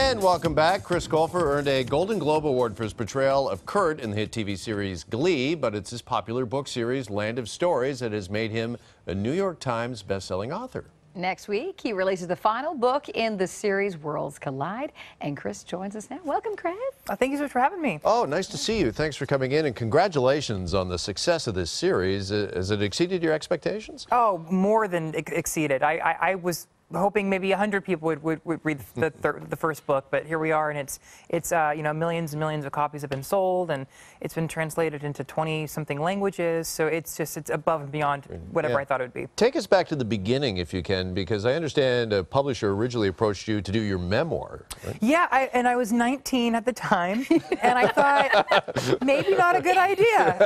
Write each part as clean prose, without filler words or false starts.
And welcome back. Chris Colfer earned a Golden Globe Award for his portrayal of Kurt in the hit TV series Glee, but it's his popular book series, Land of Stories, that has made him a New York Times bestselling author. Next week, he releases the final book in the series, Worlds Collide. And Chris joins us now. Welcome, Chris. Thank you so much for having me. Oh, nice to see you. Thanks for coming in, and congratulations on the success of this series. Has it exceeded your expectations? Oh, more than exceeded. I was hoping maybe 100 people would read the first book, but here we are, and it's you know, millions and millions of copies have been sold, and it's been translated into 20-something languages, so it's above and beyond whatever I thought it would be. Take us back to the beginning, if you can, because I understand a publisher originally approached you to do your memoir. Right? Yeah, and I was 19 at the time, and I thought, maybe not a good idea.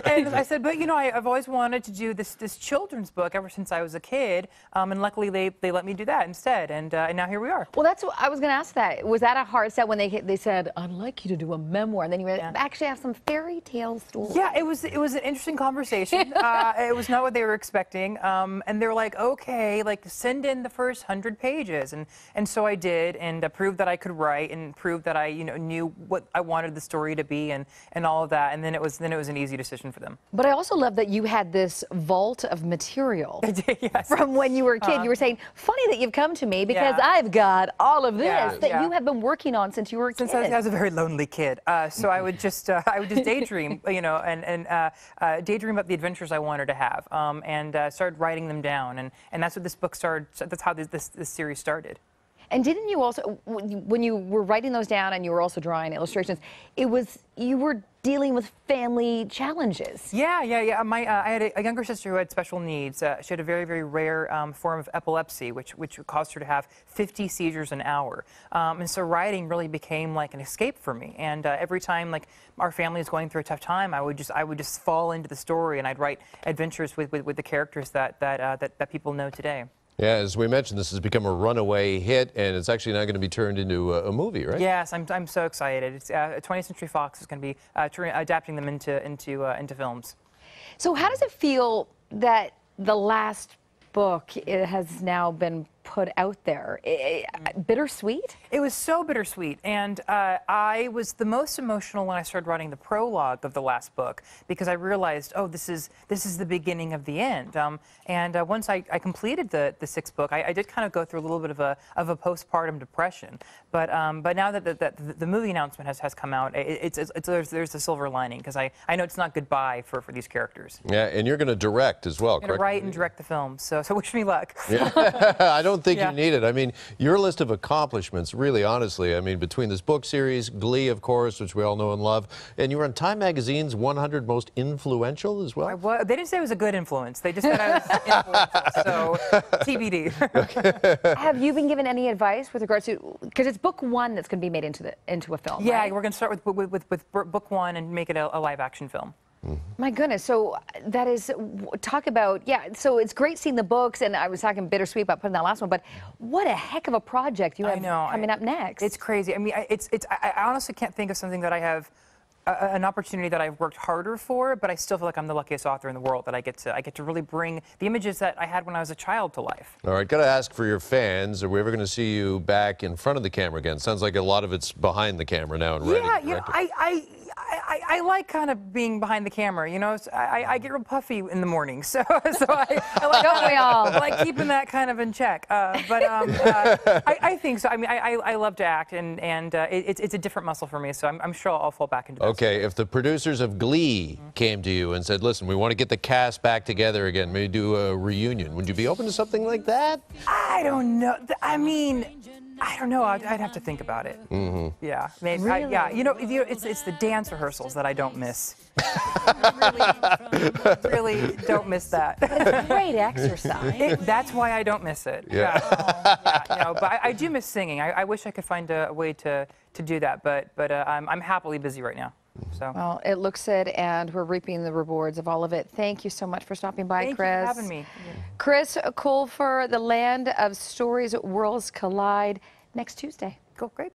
And I said, but you know, I've always wanted to do this children's book ever since I was a kid, and luckily they let me do that instead, and now here we are. Well, that's what I was going to ask. That was that a hard set when they said, I'd like you to do a memoir, and then you actually have some fairy tale stories. Yeah, it was an interesting conversation. It was not what they were expecting, and they were like, okay, like send in the first 100 pages, and so I did, and proved that I could write, and proved that I knew what I wanted the story to be, and all of that, and then it was an easy decision for them. But I also love that you had this vault of material Yes. from when you were a kid. You were saying, funny that you've come to me because I've got all of this that you have been working on since you were a kid. Since I was a very lonely kid, so I would just daydream, you know, and daydream about the adventures I wanted to have, and started writing them down, and that's what this book started. That's how this series started. And didn't you also, when you were writing those down and you were also drawing illustrations, you were dealing with family challenges? Yeah. I had a younger sister who had special needs. She had a very, very rare form of epilepsy, which caused her to have 50 seizures an hour. And so writing really became like an escape for me. And every time like our family was going through a tough time, I would just fall into the story, and I'd write adventures with the characters that people know today. Yeah, as we mentioned, this has become a runaway hit, and it's actually now going to be turned into a movie, right? Yes, I'm so excited. It's 20th Century Fox is going to be adapting them into films. So how does it feel that the last book has now been put out there? Bittersweet? It was so bittersweet, and I was the most emotional when I started writing the prologue of the last book, because I realized, oh, this is the beginning of the end. And once I completed the sixth book, I did kind of go through a little bit of a postpartum depression. But now that the movie announcement has come out, there's a silver lining, because I know it's not goodbye for these characters. Yeah, and you're going to direct as well, I'm going to write and direct the film, so wish me luck. Yeah. I don't think you need it. I mean, your list of accomplishments, really, honestly, I mean, between this book series, Glee, of course, which we all know and love, and you were on Time Magazine's 100 Most Influential as well? They didn't say it was a good influence. They just said I was influential, so TBD. Have you been given any advice with regards to, because it's book one that's going to be made into a film, Yeah, right? we're going to start with book one and make it a live-action film. My goodness, so that is, talk about, so it's great seeing the books, and I was talking bittersweet about putting that last one, but what a heck of a project you have coming up next. It's crazy. I mean, I honestly can't think of something that I have an opportunity that I've worked harder for, but I still feel like I'm the luckiest author in the world, that I get to really bring the images that I had when I was a child to life. All right, got to ask for your fans, are we ever going to see you back in front of the camera again? Sounds like a lot of it's behind the camera now and writing. Yeah, you know, I like kind of being behind the camera, you know. So I get real puffy in the morning, so I like, don't we all? I like keeping that kind of in check. I think so. I mean, I love to act, and it's a different muscle for me, so I'm sure I'll fall back into that. Okay, if the producers of Glee came to you and said, listen, we want to get the cast back together again, maybe do a reunion, would you be open to something like that? I don't know. I mean, I don't know. I'd have to think about it. Yeah, maybe. Really? You know, it's the dance rehearsals that I don't miss. really don't miss that. It's great exercise. That's why I don't miss it. Yeah. You know, but I do miss singing. I wish I could find a way to do that, but I'm happily busy right now. So. Well, it looks it, and we're reaping the rewards of all of it. Thank you so much for stopping by, Thank Chris. you for having me. Chris Colfer, The Land of Stories, Worlds Collide, next Tuesday. Cool, great.